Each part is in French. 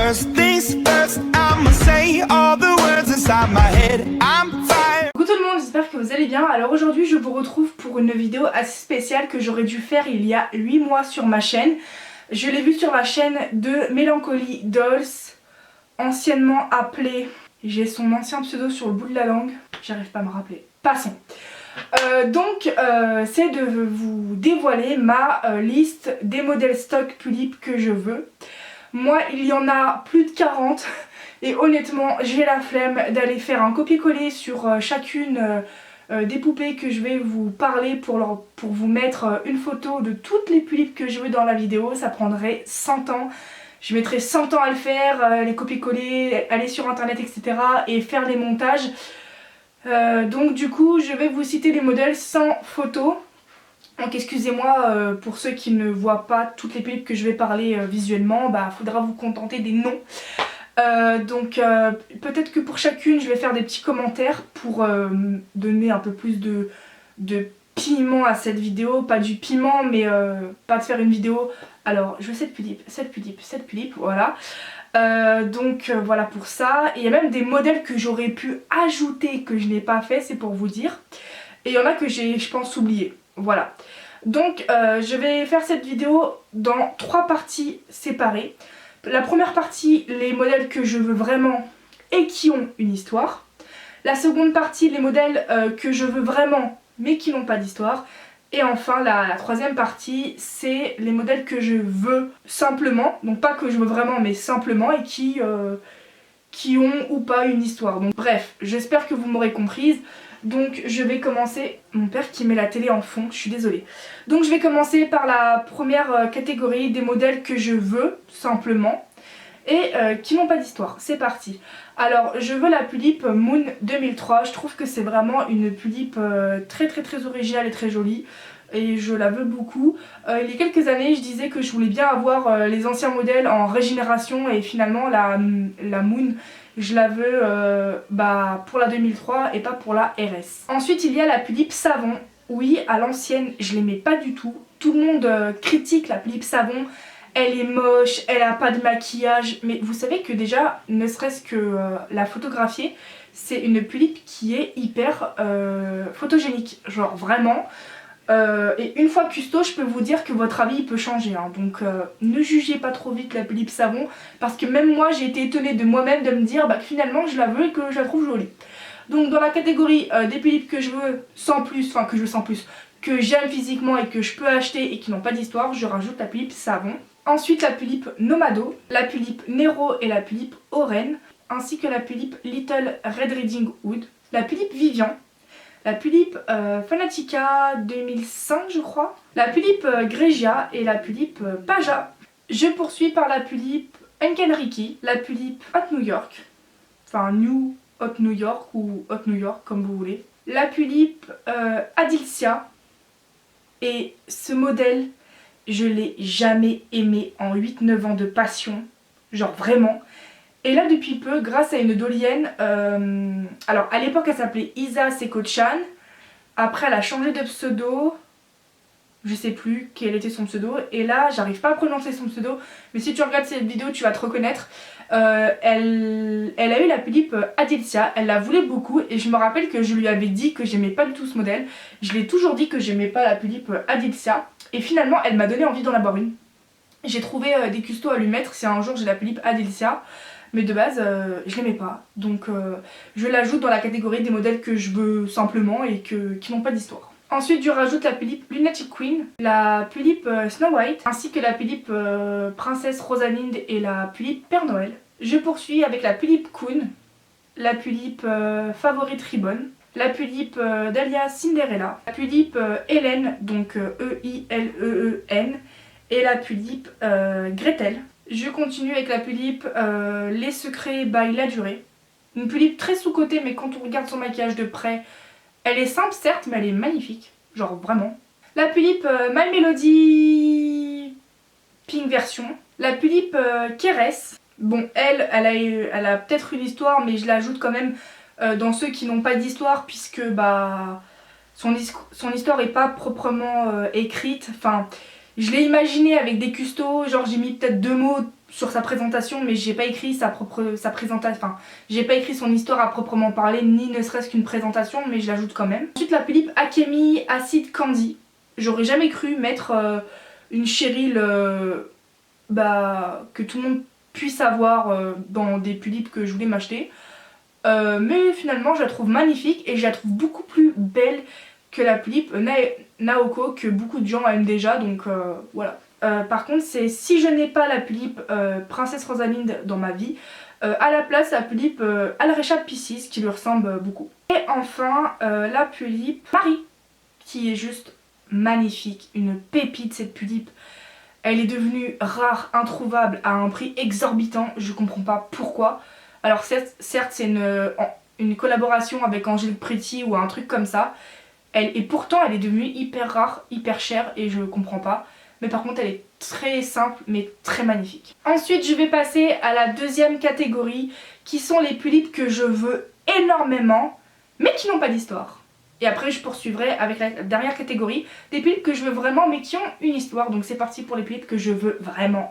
First things first, I'ma say all the words inside my head. I'm fine. Coucou tout le monde, j'espère que vous allez bien. Alors aujourd'hui je vous retrouve pour une vidéo assez spéciale que j'aurais dû faire il y a 8 mois sur ma chaîne. Je l'ai vue sur la chaîne de Melancholy Dolls, anciennement appelée... J'ai son ancien pseudo sur le bout de la langue, j'arrive pas à me rappeler. Passons. C'est de vous dévoiler ma liste des modèles stock Pulip que je veux. Moi il y en a plus de 40 et honnêtement j'ai la flemme d'aller faire un copier-coller sur chacune des poupées que je vais vous parler pour vous mettre une photo de toutes les Pulip que je veux dans la vidéo. Ça prendrait 100 ans. Je mettrais 100 ans à le faire, les copier-coller, aller sur internet etc. et faire les montages. Donc du coup je vais vous citer les modèles sans photo. Donc excusez-moi pour ceux qui ne voient pas toutes les Pulip que je vais parler visuellement, bah faudra vous contenter des noms. Peut-être que pour chacune je vais faire des petits commentaires pour donner un peu plus de piment à cette vidéo. Pas du piment mais pas de faire une vidéo. Alors je veux cette Pulip, cette Pulip, cette Pulip, voilà. Voilà pour ça. Et il y a même des modèles que j'aurais pu ajouter que je n'ai pas fait, c'est pour vous dire. Et il y en a que j'ai je pense oublié. Voilà. Donc je vais faire cette vidéo dans 3 parties séparées. La première partie, les modèles que je veux vraiment et qui ont une histoire. La seconde partie, les modèles que je veux vraiment mais qui n'ont pas d'histoire. Et enfin la troisième partie, c'est les modèles que je veux simplement, donc pas que je veux vraiment mais simplement et qui ont ou pas une histoire. Donc bref, j'espère que vous m'aurez comprise. Donc je vais commencer, mon père qui met la télé en fond, je suis désolée. Donc je vais commencer par la première catégorie des modèles que je veux simplement et qui n'ont pas d'histoire. C'est parti. Alors je veux la Pulip Moon 2003, je trouve que c'est vraiment une Pulip très originale et très jolie. Et je la veux beaucoup. Il y a quelques années je disais que je voulais bien avoir les anciens modèles en régénération et finalement la Moon je la veux pour la 2003 et pas pour la RS. Ensuite il y a la Pulip Savon. Oui, à l'ancienne je l'aimais pas du tout. Tout le monde critique la Pulip Savon. Elle est moche, elle a pas de maquillage. Mais vous savez que déjà, ne serait-ce que la photographier, c'est une Pulip qui est hyper photogénique. Genre vraiment. Et une fois custo, je peux vous dire que votre avis peut changer. Hein. Donc ne jugez pas trop vite la Pulip Savon. Parce que même moi, j'ai été étonnée de moi-même de me dire que finalement, je la veux et que je la trouve jolie. Donc dans la catégorie des Pulip que je veux sans plus, enfin que je veux sans plus, que j'aime physiquement et que je peux acheter et qui n'ont pas d'histoire, je rajoute la Pulip Savon. Ensuite la Pulip Nomado, la Pulip Nero et la Pulip Oren, ainsi que la Pulip Little Red Riding Hood, la Pulip Vivian, la Pulip Fanatica 2005 je crois, la Pulip Gregia et la Pulip Paja. Je poursuis par la Pulip Enkenriki, la Pulip Hot New York, enfin New Hot New York ou Hot New York comme vous voulez, la Pulip Adilcia. Et ce modèle, je l'ai jamais aimé en 8-9 ans de passion, genre vraiment. Et là depuis peu, grâce à une dolienne, alors à l'époque elle s'appelait Isa Seko-chan, après elle a changé de pseudo, je sais plus quel était son pseudo, et là j'arrive pas à prononcer son pseudo, mais si tu regardes cette vidéo tu vas te reconnaître. Elle a eu la Pulip Adilcia, elle la voulait beaucoup et je me rappelle que je lui avais dit que j'aimais pas du tout ce modèle. Je l'ai toujours dit que j'aimais pas la Pulip Adilcia et finalement elle m'a donné envie d'en avoir une. J'ai trouvé des custos à lui mettre si un jour j'ai la Pulip Adilcia, mais de base je l'aimais pas. Donc je l'ajoute dans la catégorie des modèles que je veux simplement et qui n'ont pas d'histoire. Ensuite je rajoute la Pulip Lunatic Queen, la Pulip Snow White, ainsi que la Pulip Princesse Rosalinde et la Pulip Père Noël. Je poursuis avec la Pulip Kun, la Pulip Favorite Ribbon, la Pulip Dahlia Cinderella, la Pulip Hélène, donc E-I-L-E-E-N, et la Pulip Gretel. Je continue avec la Pulip Les Secrets by La Durée. Une Pulip très sous-cotée mais quand on regarde son maquillage de près, elle est simple certes mais elle est magnifique, genre vraiment. La Pulip My Melody Pink version. La Pulip Keres. Bon elle a peut-être une histoire mais je l'ajoute quand même dans ceux qui n'ont pas d'histoire puisque son histoire est pas proprement écrite. Enfin je l'ai imaginé avec des custos, genre j'ai mis peut-être 2 mots sur sa présentation, mais j'ai pas écrit sa présentation, enfin j'ai pas écrit son histoire à proprement parler, ni ne serait-ce qu'une présentation, mais je l'ajoute quand même. Ensuite la Philippe Akemi Acid Candy. J'aurais jamais cru mettre une Cheryl que tout le monde puisse avoir dans des Philippe que je voulais m'acheter. Mais finalement je la trouve magnifique et je la trouve beaucoup plus belle que la Philippe Naoko que beaucoup de gens aiment déjà, donc voilà. Par contre c'est si je n'ai pas la Philippe Princesse Rosalinde dans ma vie, à la place la Philippe Alrecha Piscis qui lui ressemble beaucoup. Et enfin la Philippe Marie qui est juste magnifique, une pépite cette Philippe. Elle est devenue rare, introuvable à un prix exorbitant, je comprends pas pourquoi. Alors certes c'est une collaboration avec Angèle Pretty ou un truc comme ça. Et pourtant elle est devenue hyper rare, hyper chère et je comprends pas. Mais par contre elle est très simple mais très magnifique. Ensuite je vais passer à la deuxième catégorie qui sont les Philippe que je veux énormément mais qui n'ont pas d'histoire. Et après je poursuivrai avec la dernière catégorie, des Philippe que je veux vraiment mais qui ont une histoire. Donc c'est parti pour les Philippe que je veux vraiment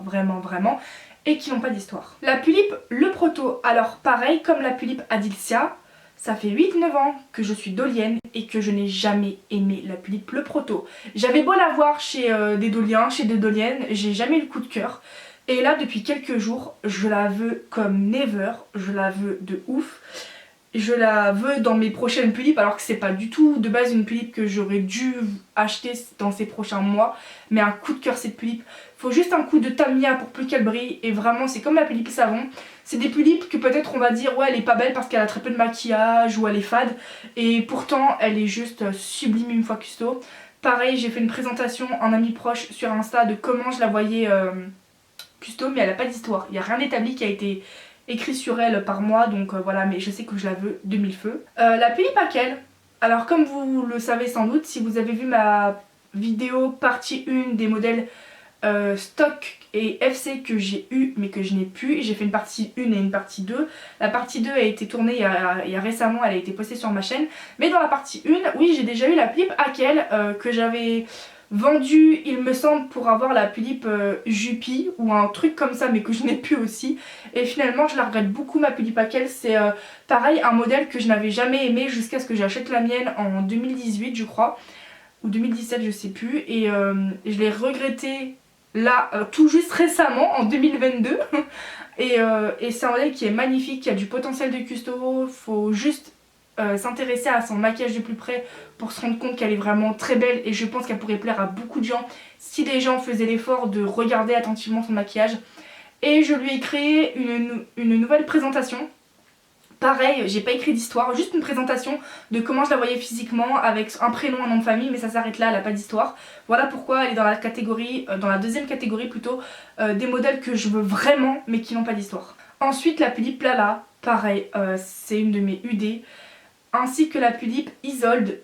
et qui n'ont pas d'histoire. La Philippe Le Proto, alors pareil comme la Philippe Adilcia, ça fait 8-9 ans que je suis dolienne et que je n'ai jamais aimé la Philippe Le Proto. J'avais beau la voir chez des doliens, chez des doliennes, j'ai jamais eu le coup de cœur. Et là depuis quelques jours, je la veux comme never, je la veux de ouf. Je la veux dans mes prochaines Philippe alors que c'est pas du tout de base une Philippe que j'aurais dû acheter dans ces prochains mois. Mais un coup de cœur cette Philippe. Faut juste un coup de Tamiya pour plus qu'elle brille. Et vraiment c'est comme la Philippe Savon. C'est des Philippe que peut-être on va dire ouais elle est pas belle parce qu'elle a très peu de maquillage ou elle est fade. Et pourtant elle est juste sublime une fois custo. Pareil j'ai fait une présentation en ami proche sur Insta de comment je la voyais custo. Mais elle a pas d'histoire. Il n'y a rien d'établi qui a été écrit sur elle par moi, donc voilà, mais je sais que je la veux de mille feux. La Philippe Akel, alors comme vous le savez sans doute, si vous avez vu ma vidéo partie 1 des modèles stock et FC que j'ai eu mais que je n'ai plus, j'ai fait une partie 1 et une partie 2. La partie 2 a été tournée il y a récemment, elle a été postée sur ma chaîne, mais dans la partie 1, oui j'ai déjà eu la Philippe Akel que j'avais vendu il me semble pour avoir la Philippe Juppie ou un truc comme ça mais que je n'ai plus aussi, et finalement je la regrette beaucoup ma Philippe Akel. C'est pareil un modèle que je n'avais jamais aimé jusqu'à ce que j'achète la mienne en 2018 je crois ou 2017 je sais plus, et je l'ai regretté là tout juste récemment en 2022 et c'est un modèle qui est magnifique, qui a du potentiel de custo. Faut juste s'intéresser à son maquillage de plus près pour se rendre compte qu'elle est vraiment très belle, et je pense qu'elle pourrait plaire à beaucoup de gens si les gens faisaient l'effort de regarder attentivement son maquillage. Et je lui ai créé une nouvelle présentation. Pareil, j'ai pas écrit d'histoire, juste une présentation de comment je la voyais physiquement avec un prénom, un nom de famille, mais ça s'arrête là, elle a pas d'histoire. Voilà pourquoi elle est dans la catégorie, dans la deuxième catégorie plutôt, des modèles que je veux vraiment mais qui n'ont pas d'histoire. Ensuite la Philippe Lala, pareil, c'est une de mes UD. Ainsi que la Philippe Isolde,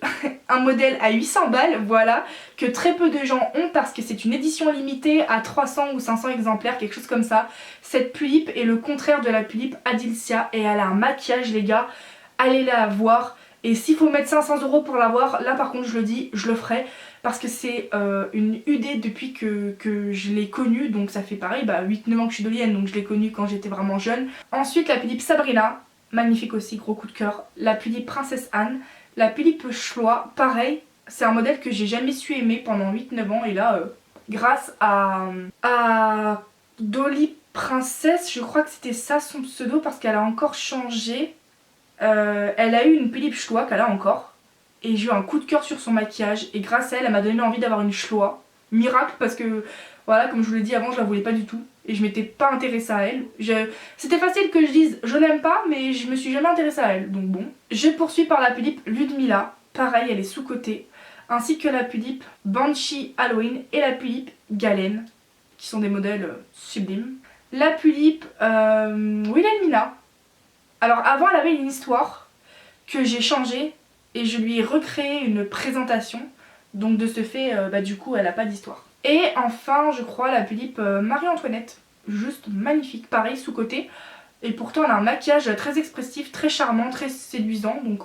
un modèle à 800 balles, voilà, que très peu de gens ont parce que c'est une édition limitée à 300 ou 500 exemplaires, quelque chose comme ça. Cette Philippe est le contraire de la Philippe Adilcia et elle a un maquillage les gars, allez la voir. Et s'il faut mettre 500 € pour l'avoir, là par contre je le dis, je le ferai parce que c'est une UD depuis que je l'ai connue, donc ça fait pareil, 8-9 ans que je suis dolienne, donc je l'ai connue quand j'étais vraiment jeune. Ensuite la Philippe Sabrina, magnifique aussi, gros coup de cœur. La Philippe Princesse Anne, la Philippe Schlois, pareil, c'est un modèle que j'ai jamais su aimer pendant 8-9 ans et là, grâce à Dolly Princesse, je crois que c'était ça son pseudo parce qu'elle a encore changé. Elle a eu une Philippe Schlois qu'elle a encore et j'ai eu un coup de cœur sur son maquillage et grâce à elle, elle m'a donné envie d'avoir une Schlois. Miracle parce que, voilà, comme je vous l'ai dit avant, je la voulais pas du tout. Et je m'étais pas intéressée à elle. C'était facile que je dise je l'aime pas, mais je me suis jamais intéressée à elle, donc bon. Je poursuis par la Philippe Ludmilla, pareil elle est sous-cotée, ainsi que la Philippe Banshee Halloween et la Philippe Galen, qui sont des modèles sublimes. La Philippe Wilhelmina, alors avant elle avait une histoire que j'ai changée et je lui ai recréé une présentation, donc de ce fait du coup elle a pas d'histoire. Et enfin je crois la Philippe Marie-Antoinette, juste magnifique, pareil sous-côté. Et pourtant elle a un maquillage très expressif, très charmant, très séduisant. Donc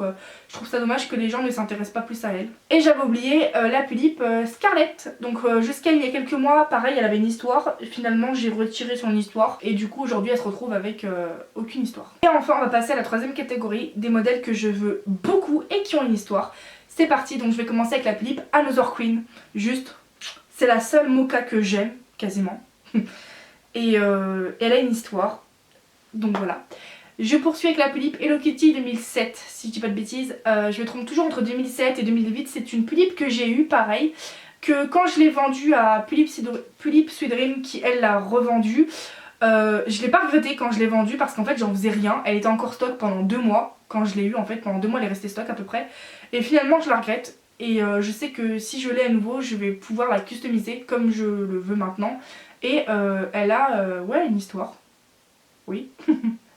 je trouve ça dommage que les gens ne s'intéressent pas plus à elle. Et j'avais oublié la Pulippe Scarlett. Donc jusqu'à il y a quelques mois, pareil, elle avait une histoire. Finalement j'ai retiré son histoire. Et du coup aujourd'hui elle se retrouve avec aucune histoire. Et enfin on va passer à la troisième catégorie, des modèles que je veux beaucoup et qui ont une histoire. C'est parti, donc je vais commencer avec la Pulippe Another Queen. Juste, c'est la seule mocha que j'aime, quasiment. Et elle a une histoire. Donc voilà. Je poursuis avec la Pulippe Hello Kitty 2007, si je dis pas de bêtises. Je me trompe toujours entre 2007 et 2008. C'est une Pulippe que j'ai eue, pareil. Que quand je l'ai vendue à Pulippe Sweetdream, qui elle l'a revendue, je l'ai pas regretté quand je l'ai vendue parce qu'en fait j'en faisais rien. Elle était encore stock pendant 2 mois. Quand je l'ai eue, en fait, pendant 2 mois elle est restée stock à peu près. Et finalement je la regrette. Et je sais que si je l'ai à nouveau, je vais pouvoir la customiser comme je le veux maintenant. Et elle a ouais, une histoire. Oui.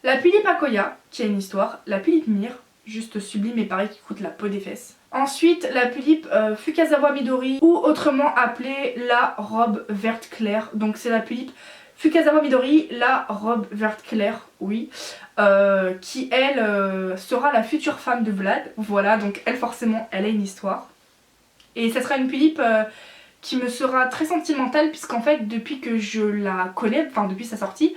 La Pulippe Akoya, qui a une histoire. La Pulippe Mire, juste sublime et pareil qui coûte la peau des fesses. Ensuite, la Pulippe Fukasawa Midori, ou autrement appelée la robe verte claire. Donc c'est la Pulippe Fukasawa Midori, la robe verte claire, oui. Qui elle sera la future femme de Vlad. Voilà, donc elle forcément, elle a une histoire. Et ça sera une Pulippe qui me sera très sentimentale puisqu'en fait depuis que je la connais, enfin depuis sa sortie,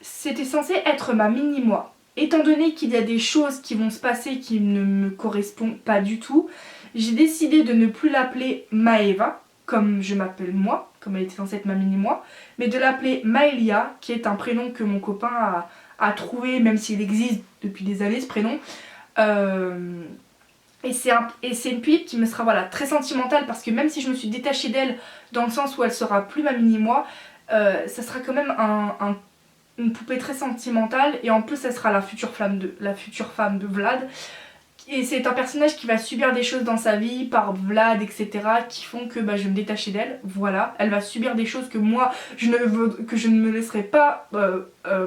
c'était censé être ma mini-moi. Étant donné qu'il y a des choses qui vont se passer qui ne me correspondent pas du tout, j'ai décidé de ne plus l'appeler Maeva, comme je m'appelle moi, comme elle était censée être ma mini-moi, mais de l'appeler Maelia, qui est un prénom que mon copain a trouvé, même s'il existe depuis des années ce prénom. Et c'est une Pulippe qui me sera voilà, très sentimentale parce que même si je me suis détachée d'elle dans le sens où elle sera plus ma mini-moi, ça sera quand même une poupée très sentimentale et en plus elle sera la future femme de Vlad. Et c'est un personnage qui va subir des choses dans sa vie par Vlad, etc. qui font que je vais me détacher d'elle. Voilà, elle va subir des choses que moi je ne me laisserai pas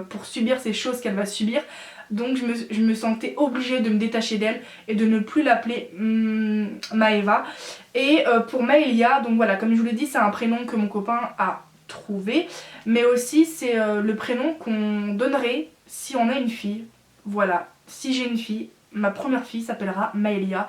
pour subir ces choses qu'elle va subir. Donc je me sentais obligée de me détacher d'elle et de ne plus l'appeler Maeva. Et pour Maelia, donc voilà, comme je vous l'ai dit, c'est un prénom que mon copain a trouvé. Mais aussi c'est le prénom qu'on donnerait si on a une fille. Voilà, si j'ai une fille, ma première fille s'appellera Maelia.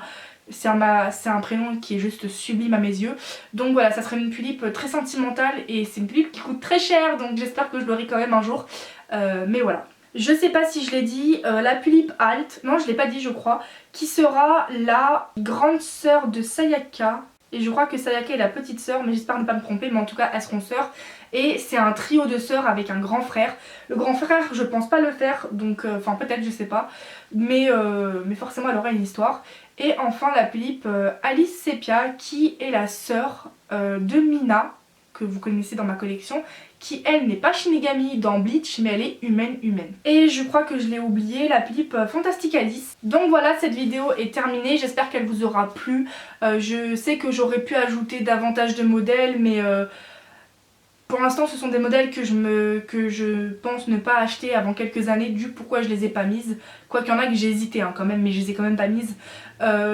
C'est un prénom qui est juste sublime à mes yeux. Donc voilà, ça serait une Pulippe très sentimentale et c'est une Pulippe qui coûte très cher. Donc j'espère que je l'aurai quand même un jour. Mais voilà. Je sais pas si je l'ai dit, la Pulippe Alt, non je l'ai pas dit je crois, qui sera la grande sœur de Sayaka. Et je crois que Sayaka est la petite sœur, mais j'espère ne pas me tromper, mais en tout cas elles seront sœurs. Et c'est un trio de sœurs avec un grand frère. Le grand frère je pense pas le faire, donc enfin peut-être je sais pas. Mais forcément elle aura une histoire. Et enfin la Pulippe Alice Sepia qui est la sœur de Mina, que vous connaissez dans ma collection, qui elle n'est pas Shinigami dans Bleach mais elle est humaine. Et je crois que je l'ai oublié, la Pulippe Fantastic Alice. Donc voilà, cette vidéo est terminée, j'espère qu'elle vous aura plu. Je sais que j'aurais pu ajouter davantage de modèles mais pour l'instant ce sont des modèles que je pense ne pas acheter avant quelques années du pourquoi je les ai pas mises. Quoi qu'il y en a que j'ai hésité quand même, mais je les ai quand même pas mises.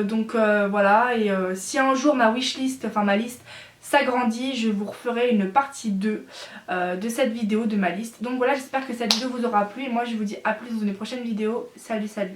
Donc voilà, et si un jour ma wishlist, enfin ma liste s'agrandit, je vous referai une partie 2 de cette vidéo, de ma liste. Donc voilà, j'espère que cette vidéo vous aura plu et moi je vous dis à plus dans une prochaine vidéo. Salut, salut!